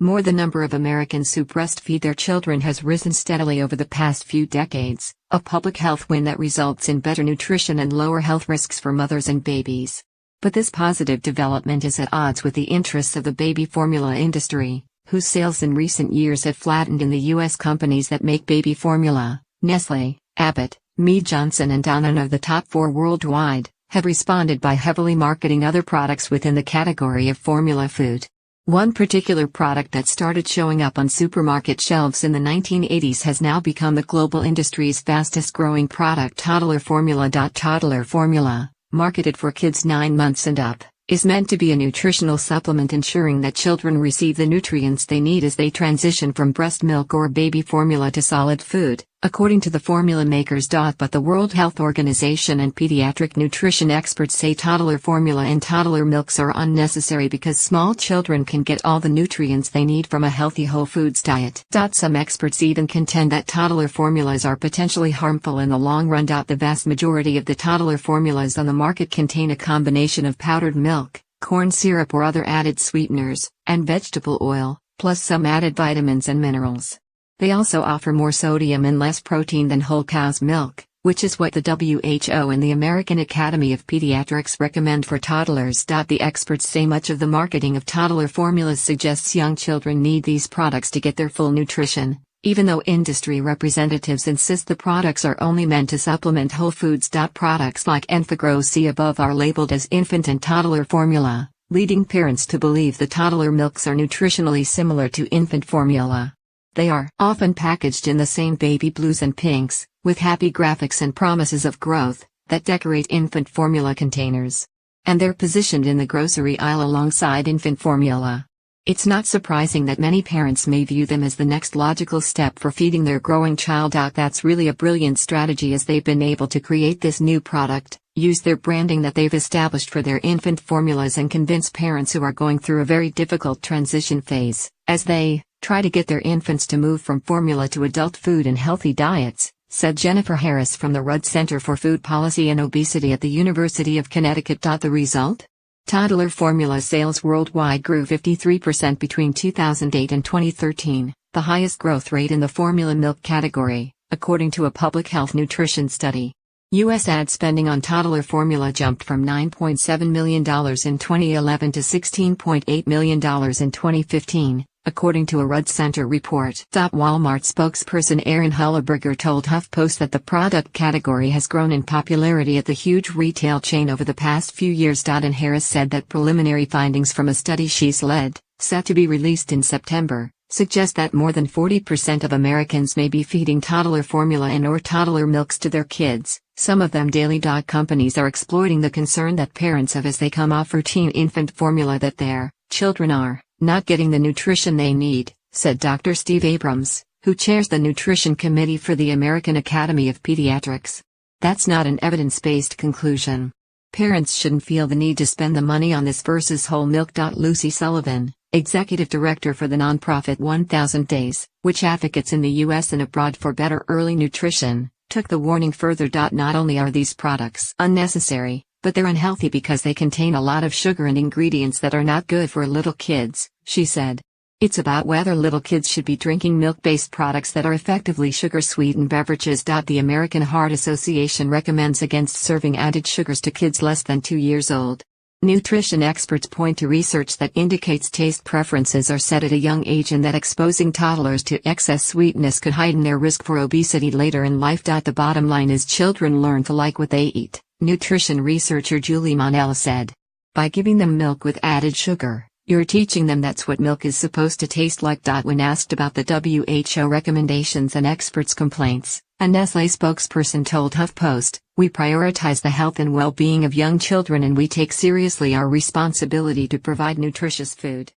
The number of Americans who breastfeed their children has risen steadily over the past few decades, a public health win that results in better nutrition and lower health risks for mothers and babies. But this positive development is at odds with the interests of the baby formula industry, whose sales in recent years have flattened in the U.S. Companies that make baby formula, Nestle, Abbott, Mead Johnson and Danone, of the top 4 worldwide, have responded by heavily marketing other products within the category of formula food. One particular product that started showing up on supermarket shelves in the 1980s has now become the global industry's fastest growing product. Toddler formula. Toddler formula, marketed for kids 9 months and up, is meant to be a nutritional supplement ensuring that children receive the nutrients they need as they transition from breast milk or baby formula to solid food, according to the formula makers. But the World Health Organization and pediatric nutrition experts say toddler formula and toddler milks are unnecessary because small children can get all the nutrients they need from a healthy whole foods diet. Some experts even contend that toddler formulas are potentially harmful in the long run. The vast majority of the toddler formulas on the market contain a combination of powdered milk, corn syrup or other added sweeteners, and vegetable oil, plus some added vitamins and minerals. They also offer more sodium and less protein than whole cow's milk, which is what the WHO and the American Academy of Pediatrics recommend for toddlers. The experts say much of the marketing of toddler formulas suggests young children need these products to get their full nutrition, even though industry representatives insist the products are only meant to supplement whole foods. Products like Enfagrow see above are labeled as infant and toddler formula, leading parents to believe the toddler milks are nutritionally similar to infant formula. They are often packaged in the same baby blues and pinks, with happy graphics and promises of growth, that decorate infant formula containers. And they're positioned in the grocery aisle alongside infant formula. It's not surprising that many parents may view them as the next logical step for feeding their growing child. That's really a brilliant strategy, as they've been able to create this new product, use their branding that they've established for their infant formulas, and convince parents who are going through a very difficult transition phase, as they try to get their infants to move from formula to adult food and healthy diets, said Jennifer Harris from the Rudd Center for Food Policy and Obesity at the University of Connecticut. The result? Toddler formula sales worldwide grew 53% between 2008 and 2013, the highest growth rate in the formula milk category, according to a public health nutrition study. U.S. ad spending on toddler formula jumped from $9.7 million in 2011 to $16.8 million in 2015. According to a Rudd Center report. Walmart spokesperson Aaron Hulleberger told HuffPost that the product category has grown in popularity at the huge retail chain over the past few years. And Harris said that preliminary findings from a study she's led, set to be released in September, suggest that more than 40% of Americans may be feeding toddler formula and/or toddler milks to their kids, some of them daily. Companies are exploiting the concern that parents have as they come off routine infant formula that their children are not getting the nutrition they need, said Dr. Steve Abrams, who chairs the Nutrition Committee for the American Academy of Pediatrics. That's not an evidence-based conclusion. Parents shouldn't feel the need to spend the money on this versus whole milk. Lucy Sullivan, executive director for the nonprofit 1000 Days, which advocates in the U.S. and abroad for better early nutrition, took the warning further. Not only are these products unnecessary, but they're unhealthy because they contain a lot of sugar and ingredients that are not good for little kids, she said. It's about whether little kids should be drinking milk-based products that are effectively sugar-sweetened beverages. The American Heart Association recommends against serving added sugars to kids less than 2 years old. Nutrition experts point to research that indicates taste preferences are set at a young age and that exposing toddlers to excess sweetness could heighten their risk for obesity later in life. The bottom line is children learn to like what they eat, nutrition researcher Julie Monell said. By giving them milk with added sugar, you're teaching them that's what milk is supposed to taste like. When asked about the WHO recommendations and experts' complaints, a Nestle spokesperson told HuffPost, "We prioritize the health and well-being of young children and we take seriously our responsibility to provide nutritious food."